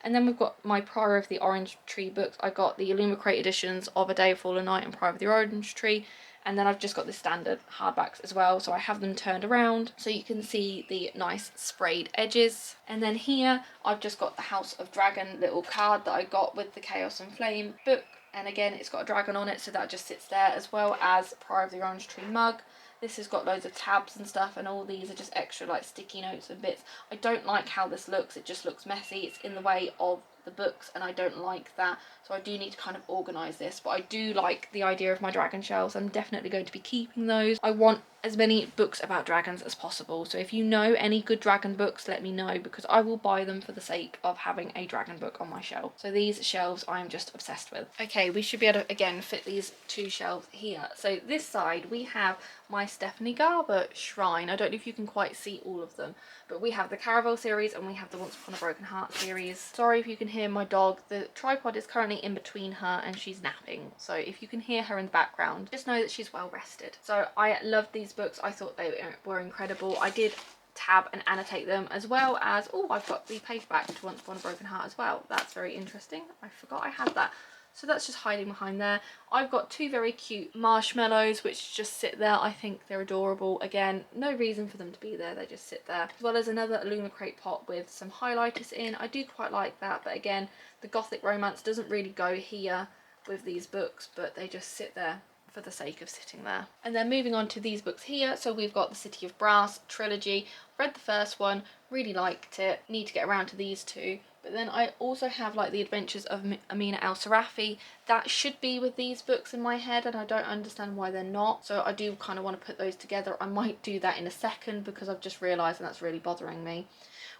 And then we've got my Prior of the Orange Tree books. I got the Illumicrate editions of A Day of Fallen Night and Prior of the Orange Tree. And then I've just got the standard hardbacks as well. So I have them turned around so you can see the nice sprayed edges. And then here I've just got the House of Dragon little card that I got with the Chaos and Flame book. And again, it's got a dragon on it, so that just sits there, as well as Prior of the Orange Tree mug. This has got loads of tabs and stuff, and all these are just extra like sticky notes and bits. I don't like how this looks. It just looks messy. It's in the way of the books, and I don't like that. So I do need to kind of organise this, but I do like the idea of my dragon shelves. I'm definitely going to be keeping those. I want as many books about dragons as possible. So if you know any good dragon books, let me know, because I will buy them for the sake of having a dragon book on my shelf. So these shelves I'm just obsessed with. Okay, we should be able to again fit these two shelves here. So this side we have my Stephanie Garber Shrine. I don't know if you can quite see all of them, but we have the Caravel series and we have the Once Upon a Broken Heart series. Sorry if you can hear my dog. The tripod is currently in between her and she's napping, so if you can hear her in the background, just know that she's well rested. So I loved these books. I thought they were incredible. I did tab and annotate them, as well as, oh, I've got the paperback to Once Upon a Broken Heart as well. That's very interesting. I forgot I had that. So that's just hiding behind there. I've got two very cute marshmallows which just sit there. I think they're adorable. Again, no reason for them to be there, they just sit there. As well as another Illumicrate pot with some highlighters in. I do quite like that, but again, the Gothic romance doesn't really go here with these books, but they just sit there for the sake of sitting there. And then moving on to these books here, so we've got the City of Brass trilogy. Read the first one, really liked it, need to get around to these two. But then I also have like the Adventures of Amina El Sarafi. That should be with these books in my head, and I don't understand why they're not. So I do kind of want to put those together. I might do that in a second because I've just realised and that's really bothering me.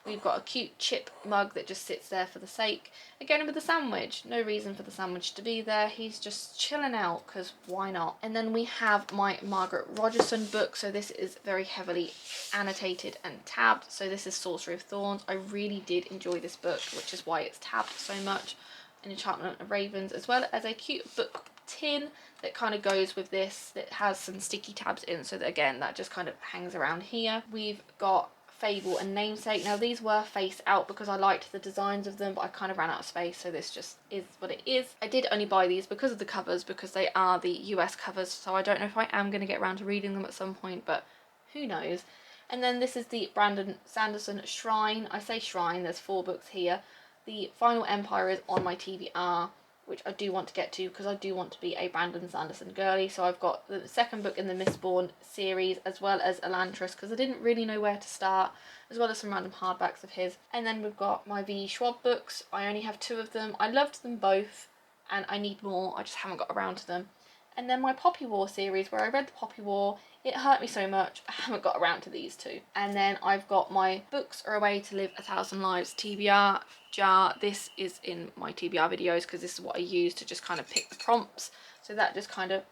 We've got a cute chip mug that just sits there for the sake. Again with the sandwich. No reason for the sandwich to be there. He's just chilling out because why not? And then we have my Margaret Rogerson book. So this is very heavily annotated and tabbed. So this is Sorcery of Thorns. I really did enjoy this book, which is why it's tabbed so much. An Enchantment of Ravens, as well as a cute book tin that kind of goes with this. That has some sticky tabs in, so that again, that just kind of hangs around here. We've got Fable and Namesake. Now these were face out because I liked the designs of them, but I kind of ran out of space, so this just is what it is. I did only buy these because of the covers, because they are the US covers, so I don't know if I am going to get around to reading them at some point, but who knows. And then this is the Brandon Sanderson Shrine. I say shrine, there's 4 books here. The Final Empire is on my TBR. which I do want to get to because I do want to be a Brandon Sanderson girly. So I've got the second book in the Mistborn series, as well as Elantris, because I didn't really know where to start, as well as some random hardbacks of his. And then we've got my V. Schwab books. I only have 2 of them. I loved them both, and I need more. I just haven't got around to them. And then my Poppy War series, where I read the Poppy War. It hurt me so much, I haven't got around to these 2. And then I've got my Books Are a Way to Live 1,000 Lives TBR jar. This is in my TBR videos because this is what I use to just kind of pick the prompts. So that just kind of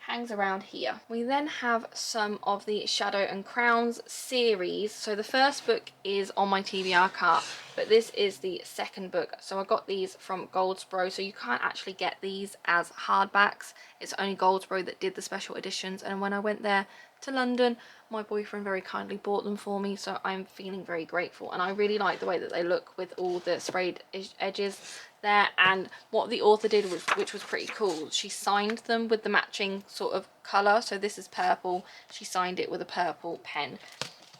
hangs around here. We then have some of the Shadow and Crowns series. So the first book is on my TBR cart, but this is the second book. So I got these from Goldsboro, so you can't actually get these as hardbacks. It's only Goldsboro that did the special editions, and when I went there to London, my boyfriend very kindly bought them for me, so I'm feeling very grateful. And I really like the way that they look with all the sprayed edges there. And what the author did was, which was pretty cool, she signed them with the matching sort of colour. So this is purple, she signed it with a purple pen,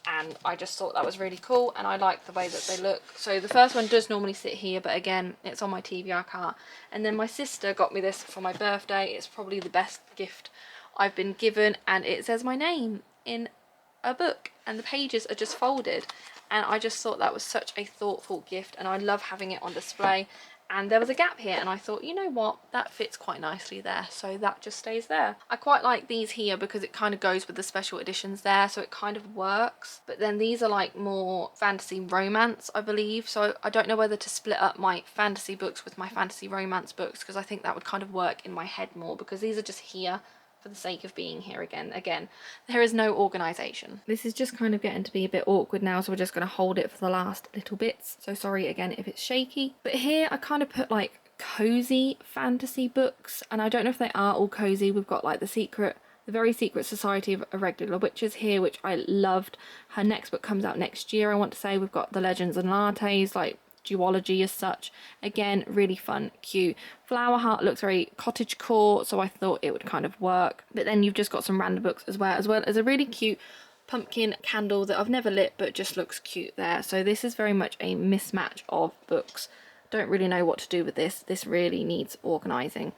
and I just thought that was really cool, and I like the way that they look. So the first one does normally sit here, but again, it's on my TBR cart. And then my sister got me this for my birthday. It's probably the best gift I've been given, and it says my name in a book, and the pages are just folded, and I just thought that was such a thoughtful gift, and I love having it on display. And there was a gap here, and I thought, you know what, that fits quite nicely there, so that just stays there. I quite like these here because it kind of goes with the special editions there, so it kind of works. But then these are like more fantasy romance, I believe, so I don't know whether to split up my fantasy books with my fantasy romance books, because I think that would kind of work in my head more, because these are just here for the sake of being here again. There is no organisation. This is just kind of getting to be a bit awkward now, so we're just going to hold it for the last little bits. So sorry again if it's shaky. But here I kind of put like cozy fantasy books, and I don't know if they are all cozy. We've got like the Very Secret Society of Irregular Witches here, which I loved. Her next book comes out next year, I want to say. We've got the Legends and Lattes, like duology as such. Again, really fun, cute. Flower Heart looks very cottagecore, so I thought it would kind of work. But then you've just got some random books as well as a really cute pumpkin candle that I've never lit but just looks cute there. So this is very much a mismatch of books. Don't really know what to do with this. This really needs organising.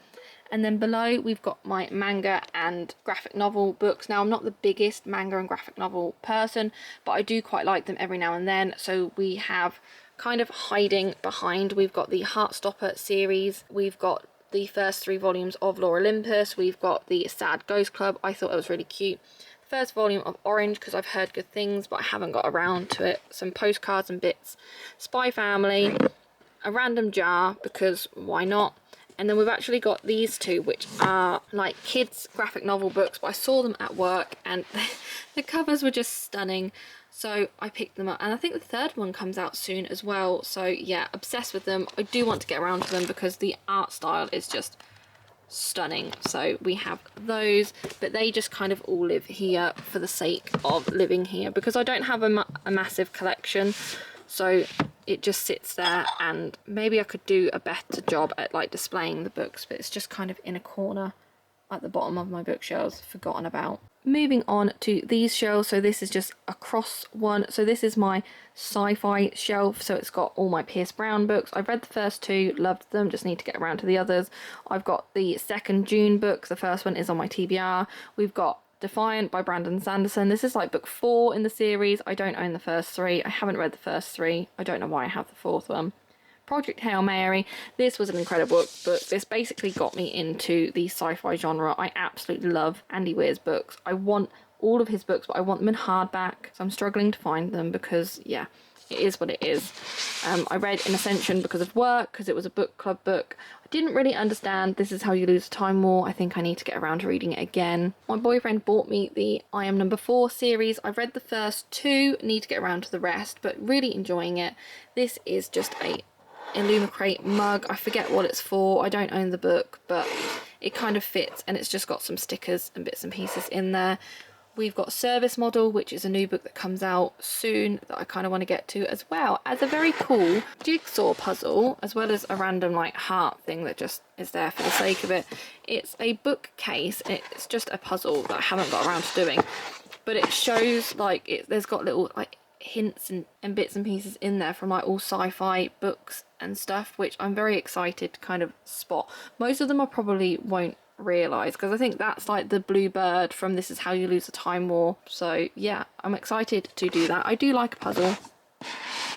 And then below we've got my manga and graphic novel books. Now I'm not the biggest manga and graphic novel person, but I do quite like them every now and then. So we have kind of hiding behind, we've got the Heartstopper series, we've got the first 3 volumes of Lore Olympus, we've got the Sad Ghost Club. I thought it was really cute. The first volume of Orange, because I've heard good things but I haven't got around to it. Some postcards and bits. Spy Family, a random jar because why not. And then we've actually got these 2, which are like kids graphic novel books, but I saw them at work and the covers were just stunning, so I picked them up. And I think the third one comes out soon as well, so yeah, obsessed with them. I do want to get around to them because the art style is just stunning. So we have those, but they just kind of all live here for the sake of living here, because I don't have a massive collection. So it just sits there, and maybe I could do a better job at like displaying the books, but it's just kind of in a corner at the bottom of my bookshelves, forgotten about. Moving on to these shelves, so this is just a cross one. So this is my sci-fi shelf, so it's got all my Pierce Brown books. I've read the first 2, loved them, just need to get around to the others. I've got the second June book, the first one is on my TBR. We've got Defiant by Brandon Sanderson. This is like book 4 in the series. I don't own the first 3. I haven't read the first 3. I don't know why I have the 4th one. Project Hail Mary. This was an incredible book. This basically got me into the sci-fi genre. I absolutely love Andy Weir's books. I want all of his books, but I want them in hardback. So I'm struggling to find them because, yeah, it is what it is. I read In Ascension because of work, because it was a book club book. I didn't really understand This Is How You Lose Time War. I think I need to get around to reading it again. My boyfriend bought me the I Am Number 4 series. I've read the first 2, need to get around to the rest, but really enjoying it. This is just a Illumicrate mug. I forget what it's for. I don't own the book, but it kind of fits, and it's just got some stickers and bits and pieces in there. We've got Service Model, which is a new book that comes out soon that I kind of want to get to, as well as a very cool jigsaw puzzle, as well as a random like heart thing that just is there for the sake of it. It's a bookcase. It's just a puzzle that I haven't got around to doing, but it shows like there's got little like hints and bits and pieces in there from like all sci-fi books and stuff, which I'm very excited to kind of spot. Most of them I probably won't realise, because I think that's like the blue bird from This Is How You Lose the Time War. So yeah, I'm excited to do that. I do like a puzzle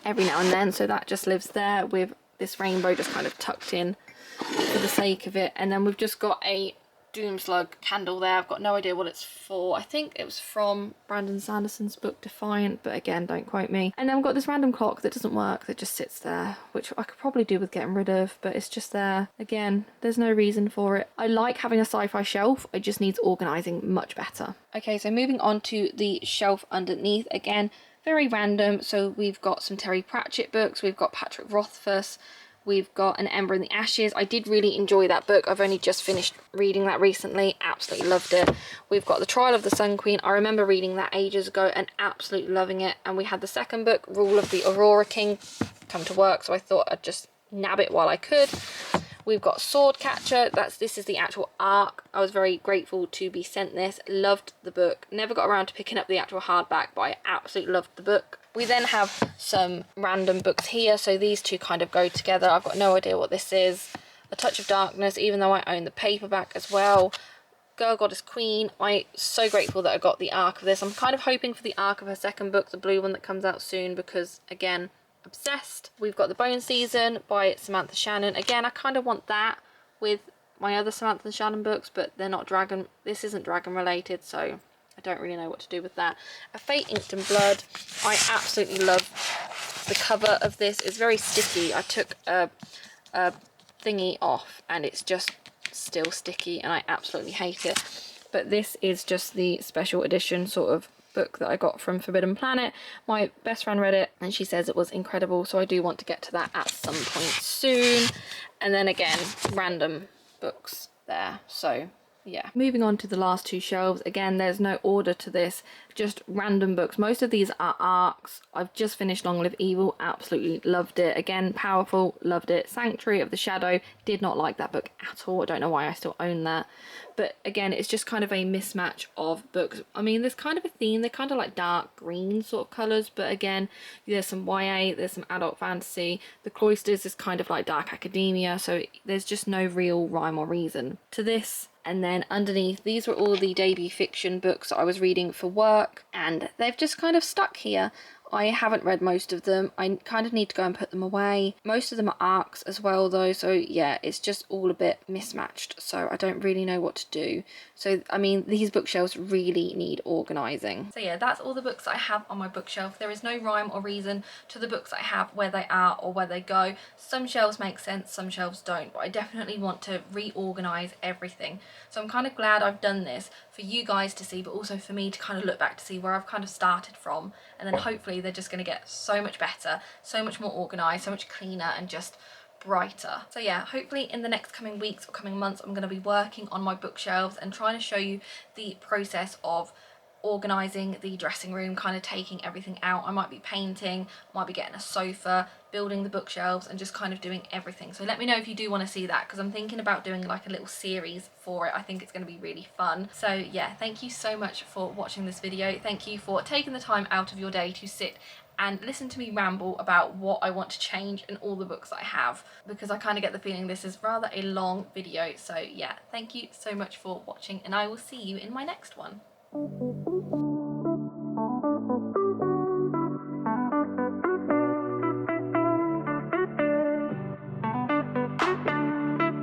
every now and then, so that just lives there with this rainbow just kind of tucked in for the sake of it. And then we've just got a Doomslug candle there. I've got no idea what it's for. I think it was from Brandon Sanderson's book Defiant, but again, don't quote me. And then we've got this random clock that doesn't work, that just sits there, which I could probably do with getting rid of, but it's just there. Again, there's no reason for it. I like having a sci-fi shelf, it just needs organising much better. Okay, so moving on to the shelf underneath. Again, very random. So we've got some Terry Pratchett books, we've got Patrick Rothfuss, we've got An Ember in the Ashes. I did really enjoy that book. I've only just finished reading that recently. Absolutely loved it. We've got The Trial of the Sun Queen. I remember reading that ages ago and absolutely loving it. And we had the second book, Rule of the Aurora King, come to work, so I thought I'd just nab it while I could. We've got Swordcatcher. This is the actual arc. I was very grateful to be sent this. Loved the book. Never got around to picking up the actual hardback, but I absolutely loved the book. We then have some random books here, so these two kind of go together. I've got no idea what this is. A Touch of Darkness, even though I own the paperback as well. Girl Goddess Queen. I'm so grateful that I got the arc of this. I'm kind of hoping for the arc of her second book, the blue one that comes out soon, because again, obsessed. We've got The Bone Season by Samantha Shannon. Again, I kind of want that with my other Samantha Shannon books, but they're not dragon. This isn't dragon related, so I don't really know what to do with that. A Fate Inked in Blood. I absolutely love the cover of this. It's very sticky. I took a thingy off and it's just still sticky and I absolutely hate it. But this is just the special edition sort of book that I got from Forbidden Planet. My best friend read it and she says it was incredible, so I do want to get to that at some point soon. And then again, random books there, so yeah. Moving on to the last two shelves. Again, there's no order to this, just random books. Most of these are arcs. I've just finished Long Live Evil, absolutely loved it. Again, powerful, loved it. Sanctuary of the Shadow, did not like that book at all. I don't know why I still own that. But again, it's just kind of a mismatch of books. I mean, there's kind of a theme. They're kind of like dark green sort of colours. But again, there's some YA, there's some adult fantasy. The Cloisters is kind of like dark academia. So there's just no real rhyme or reason to this. And then underneath, these were all the debut fiction books that I was reading for work. And they've just kind of stuck here. I haven't read most of them. I kind of need to go and put them away. Most of them are arcs as well though, so yeah, it's just all a bit mismatched, so I don't really know what to do. So I mean, these bookshelves really need organising. So yeah, that's all the books I have on my bookshelf. There is no rhyme or reason to the books I have, where they are or where they go. Some shelves make sense, some shelves don't, but I definitely want to reorganise everything. So I'm kind of glad I've done this for you guys to see, but also for me to kind of look back to see where I've kind of started from, and then hopefully they're just going to get so much better, so much more organised, so much cleaner and just brighter. So yeah, hopefully in the next coming weeks or coming months I'm going to be working on my bookshelves and trying to show you the process of organising the dressing room, kind of taking everything out. I might be painting, might be getting a sofa, building the bookshelves and just kind of doing everything. So let me know if you do want to see that, because I'm thinking about doing like a little series for it. I think it's going to be really fun. So yeah, thank you so much for watching this video. Thank you for taking the time out of your day to sit and listen to me ramble about what I want to change in all the books I have, because I kind of get the feeling this is rather a long video. So yeah, thank you so much for watching and I will see you in my next one.